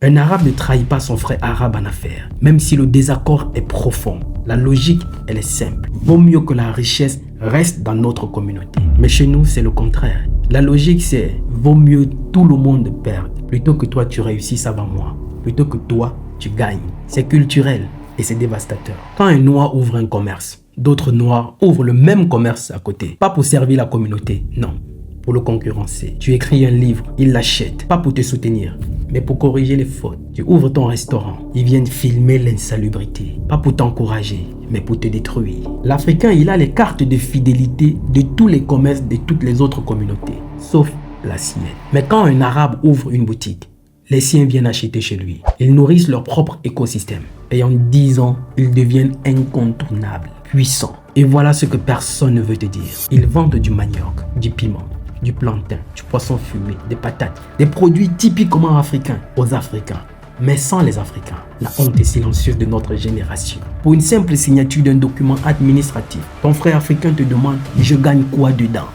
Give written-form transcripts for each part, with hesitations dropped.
Un arabe ne trahit pas son frère arabe en affaires, même si le désaccord est profond. La logique, elle est simple. Vaut mieux que la richesse reste dans notre communauté. Mais chez nous, c'est le contraire. La logique, c'est vaut mieux tout le monde perde, plutôt que toi tu réussisses avant moi, plutôt que toi tu gagnes. C'est culturel et c'est dévastateur. Quand un noir ouvre un commerce, d'autres noirs ouvrent le même commerce à côté. Pas pour servir la communauté, non. Pour le concurrencer. Tu écris un livre, ils l'achètent. Pas pour te soutenir, mais pour corriger les fautes. Tu ouvres ton restaurant, ils viennent filmer l'insalubrité. Pas pour t'encourager, mais pour te détruire. L'Africain, il a les cartes de fidélité de tous les commerces de toutes les autres communautés, sauf la sienne. Mais quand un arabe ouvre une boutique, les siens viennent acheter chez lui. Ils nourrissent leur propre écosystème. Et en 10 ans, ils deviennent incontournables, puissants. Et voilà ce que personne ne veut te dire. Ils vendent du manioc, du piment, du plantain, du poisson fumé, des patates, des produits typiquement africains aux Africains, mais sans les Africains. La honte est silencieuse de notre génération. Pour une simple signature d'un document administratif, ton frère africain te demande « je gagne quoi dedans ?»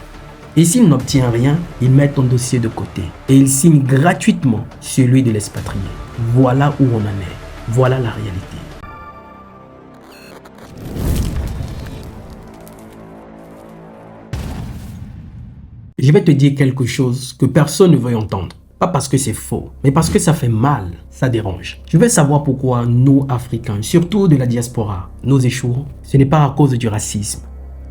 Et s'il n'obtient rien, il met ton dossier de côté et il signe gratuitement celui de l'expatrié. Voilà où on en est. Voilà la réalité. Je vais te dire quelque chose que personne ne veut entendre. Pas parce que c'est faux, mais parce que ça fait mal, ça dérange. Je veux savoir pourquoi nous, Africains, surtout de la diaspora, nous échouons. Ce n'est pas à cause du racisme.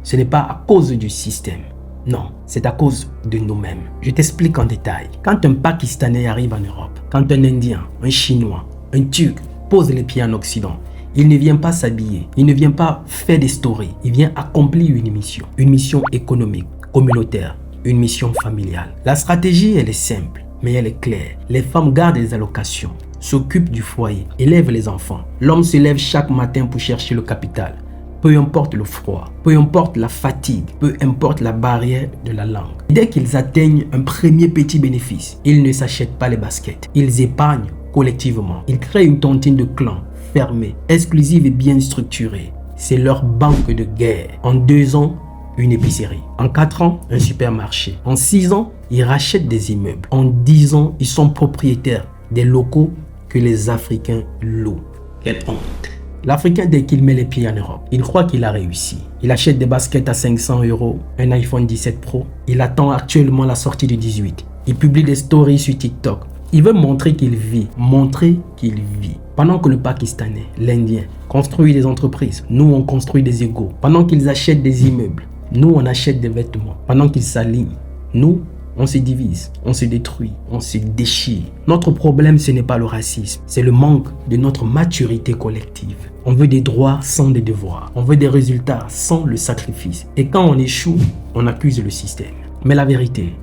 Ce n'est pas à cause du système. Non, c'est à cause de nous-mêmes. Je t'explique en détail. Quand un Pakistanais arrive en Europe, quand un Indien, un Chinois, un Turc pose les pieds en Occident, il ne vient pas s'habiller, il ne vient pas faire des stories, il vient accomplir une mission économique, communautaire, une mission familiale. La stratégie, elle est simple, mais elle est claire. Les femmes gardent les allocations, s'occupent du foyer, élèvent les enfants. L'homme se lève chaque matin pour chercher le capital. Peu importe le froid, peu importe la fatigue, peu importe la barrière de la langue. Dès qu'ils atteignent un premier petit bénéfice, ils ne s'achètent pas les baskets. Ils épargnent collectivement. Ils créent une tontine de clans fermée, exclusive et bien structurée. C'est leur banque de guerre. En 2 ans, une épicerie. En 4 ans, un supermarché. En 6 ans, ils rachètent des immeubles. En 10 ans, ils sont propriétaires des locaux que les Africains louent. Quelle honte! L'Africain, dès qu'il met les pieds en Europe, il croit qu'il a réussi. Il achète des baskets à 500 €, un iPhone 17 Pro. Il attend actuellement la sortie du 18. Il publie des stories sur TikTok. Il veut montrer qu'il vit, Pendant que le Pakistanais, l'Indien, construit des entreprises, nous on construit des égaux. Pendant qu'ils achètent des immeubles, nous on achète des vêtements. Pendant qu'ils s'alignent, nous on se divise, on se détruit, on se déchire. Notre problème, ce n'est pas le racisme, c'est le manque de notre maturité collective. On veut des droits sans des devoirs. On veut des résultats sans le sacrifice. Et quand on échoue, on accuse le système. Mais la vérité,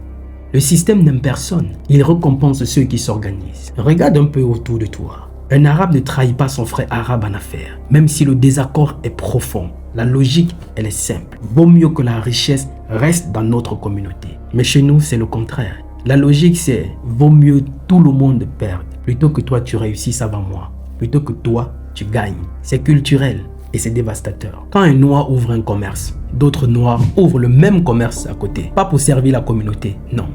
le système n'aime personne. Il récompense ceux qui s'organisent. Regarde un peu autour de toi. Un arabe ne trahit pas son frère arabe en affaires, même si le désaccord est profond. La logique, elle est simple. Vaut mieux que la richesse reste dans notre communauté. Mais chez nous, c'est le contraire. La logique, c'est vaut mieux tout le monde perde, plutôt que toi tu réussisses avant moi, plutôt que toi tu gagnes. C'est culturel et c'est dévastateur. Quand un noir ouvre un commerce, d'autres noirs ouvrent le même commerce à côté. Pas pour servir la communauté, non.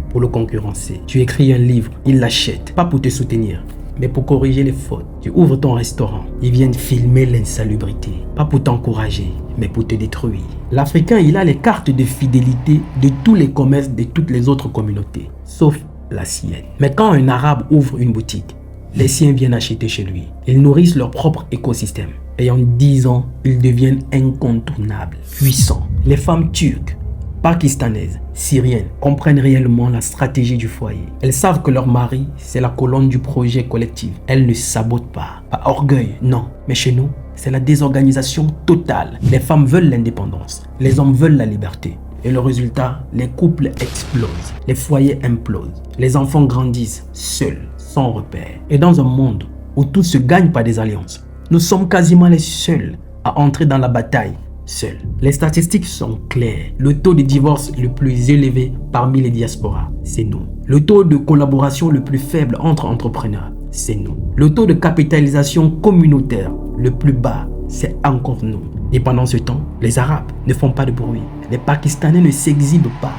Pour le concurrencer. Tu écris un livre, ils l'achètent. Pas pour te soutenir, mais pour corriger les fautes. Tu ouvres ton restaurant, ils viennent filmer l'insalubrité. Pas pour t'encourager, mais pour te détruire. L'Africain, il a les cartes de fidélité de tous les commerces de toutes les autres communautés, sauf la sienne. Mais quand un arabe ouvre une boutique, les siens viennent acheter chez lui. Ils nourrissent leur propre écosystème. Et en 10 ans, ils deviennent incontournables, puissants. Les femmes turques, pakistanaises, syriennes comprennent réellement la stratégie du foyer. Elles savent que leur mari, c'est la colonne du projet collectif. Elles ne sabotent pas. Pas orgueil, non. Mais chez nous, c'est la désorganisation totale. Les femmes veulent l'indépendance. Les hommes veulent la liberté. Et le résultat, les couples explosent. Les foyers implosent. Les enfants grandissent seuls, sans repère. Et dans un monde où tout se gagne par des alliances, nous sommes quasiment les seuls à entrer dans la bataille seuls. Les statistiques sont claires. Le taux de divorce le plus élevé parmi les diasporas, c'est nous. Le taux de collaboration le plus faible entre entrepreneurs, c'est nous. Le taux de capitalisation communautaire le plus bas, c'est encore nous. Et pendant ce temps, les Arabes ne font pas de bruit. Les Pakistanais ne s'exhibent pas.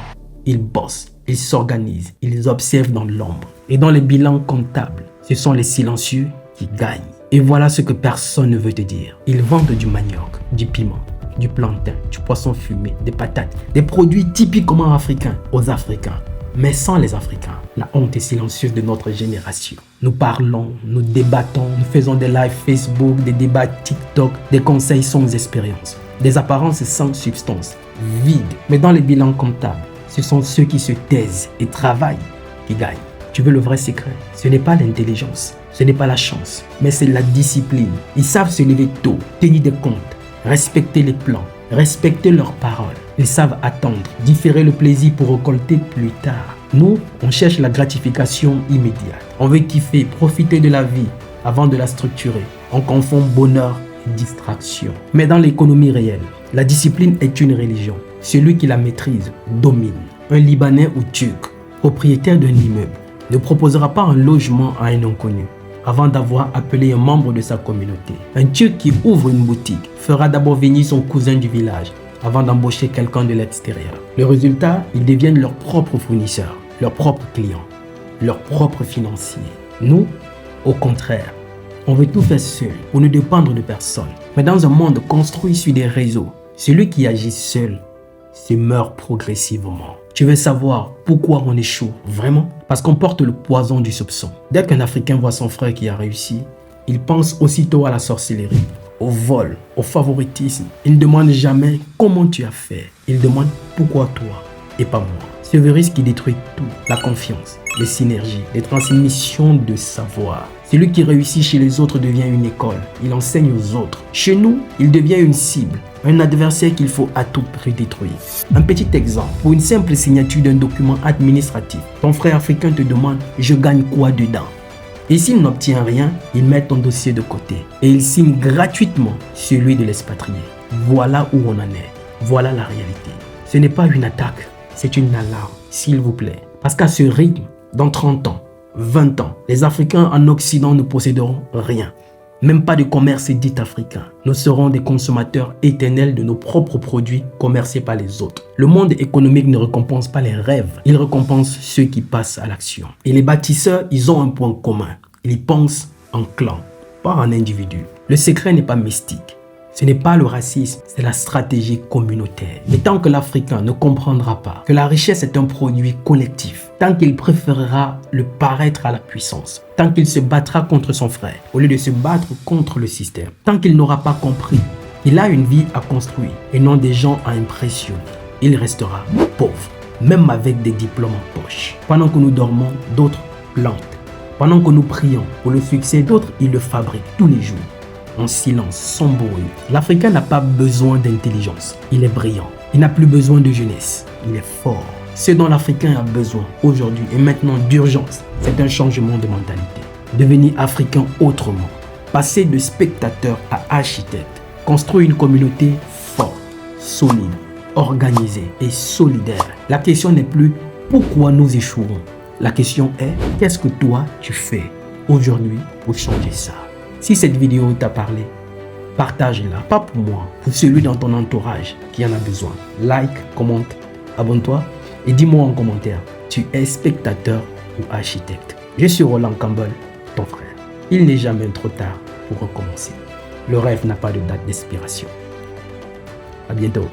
Ils bossent, ils s'organisent, ils observent dans l'ombre. Et dans les bilans comptables, Ce sont les silencieux qui gagnent. Et voilà ce que personne ne veut te dire. Ils vendent du manioc, du piment, du plantain, du poisson fumé, des patates, des produits typiquement africains aux Africains. Mais sans les Africains, la honte est silencieuse de notre génération. Nous parlons, nous débattons, nous faisons des lives Facebook, des débats TikTok, des conseils sans expérience, des apparences sans substance, vides. Mais dans les bilans comptables, ce sont ceux qui se taisent et travaillent qui gagnent. Tu veux le vrai secret? Ce n'est pas l'intelligence, ce n'est pas la chance, mais c'est la discipline. Ils savent se lever tôt, tenir des comptes, respecter les plans, respecter leurs paroles. Ils savent attendre, différer le plaisir pour récolter plus tard. Nous, on cherche la gratification immédiate. On veut kiffer, profiter de la vie avant de la structurer. On confond bonheur et distraction. Mais dans l'économie réelle, la discipline est une religion. Celui qui la maîtrise domine. Un Libanais ou Turc, propriétaire d'un immeuble, ne proposera pas un logement à un inconnu avant d'avoir appelé un membre de sa communauté. Un Turc qui ouvre une boutique fera d'abord venir son cousin du village avant d'embaucher quelqu'un de l'extérieur. Le résultat, ils deviennent leurs propres fournisseurs, leurs propres clients, leurs propres financiers. Nous, au contraire, on veut tout faire seul pour ne dépendre de personne. Mais dans un monde construit sur des réseaux, celui qui agit seul se meurt progressivement. Tu veux savoir pourquoi on échoue vraiment? Parce qu'on porte le poison du soupçon. Dès qu'un Africain voit son frère qui a réussi, il pense aussitôt à la sorcellerie, au vol, au favoritisme. Il ne demande jamais comment tu as fait. Il demande pourquoi toi et pas moi. C'est le risque qui détruit tout. La confiance, les synergies, les transmissions de savoir. Celui qui réussit chez les autres devient une école. Il enseigne aux autres. Chez nous, il devient une cible. Un adversaire qu'il faut à tout prix détruire. Un petit exemple. Pour une simple signature d'un document administratif, ton frère africain te demande « Je gagne quoi dedans ?» Et s'il n'obtient rien, il met ton dossier de côté et il signe gratuitement celui de l'expatrié. Voilà où on en est. Voilà la réalité. Ce n'est pas une attaque, c'est une alarme, s'il vous plaît. Parce qu'à ce rythme, dans 30 ans, 20 ans, les Africains en Occident ne posséderont rien. Même pas de commerce dit africain. Nous serons des consommateurs éternels de nos propres produits commercés par les autres. Le monde économique ne récompense pas les rêves, il récompense ceux qui passent à l'action. Et les bâtisseurs, ils ont un point commun. Ils pensent en clan, pas en individu. Le secret n'est pas mystique. Ce n'est pas le racisme, c'est la stratégie communautaire. Mais tant que l'Africain ne comprendra pas que la richesse est un produit collectif, tant qu'il préférera le paraître à la puissance, tant qu'il se battra contre son frère au lieu de se battre contre le système, tant qu'il n'aura pas compris qu'il a une vie à construire et non des gens à impressionner, il restera pauvre, même avec des diplômes en poche. Pendant que nous dormons, d'autres plantent. Pendant que nous prions pour le succès, d'autres ils le fabriquent tous les jours. En silence, sans bruit. L'Africain n'a pas besoin d'intelligence. Il est brillant. Il n'a plus besoin de jeunesse. Il est fort. Ce dont l'Africain a besoin aujourd'hui et maintenant d'urgence, c'est un changement de mentalité. Devenir africain autrement. Passer de spectateur à architecte. Construire une communauté forte, solide, organisée et solidaire. La question n'est plus pourquoi nous échouons. La question est qu'est-ce que toi tu fais aujourd'hui pour changer ça? Si cette vidéo t'a parlé, partage-la, pas pour moi, pour celui dans ton entourage qui en a besoin. Like, commente, abonne-toi et dis-moi en commentaire, tu es spectateur ou architecte. Je suis Roland Campbell, ton frère. Il n'est jamais trop tard pour recommencer. Le rêve n'a pas de date d'expiration. À bientôt.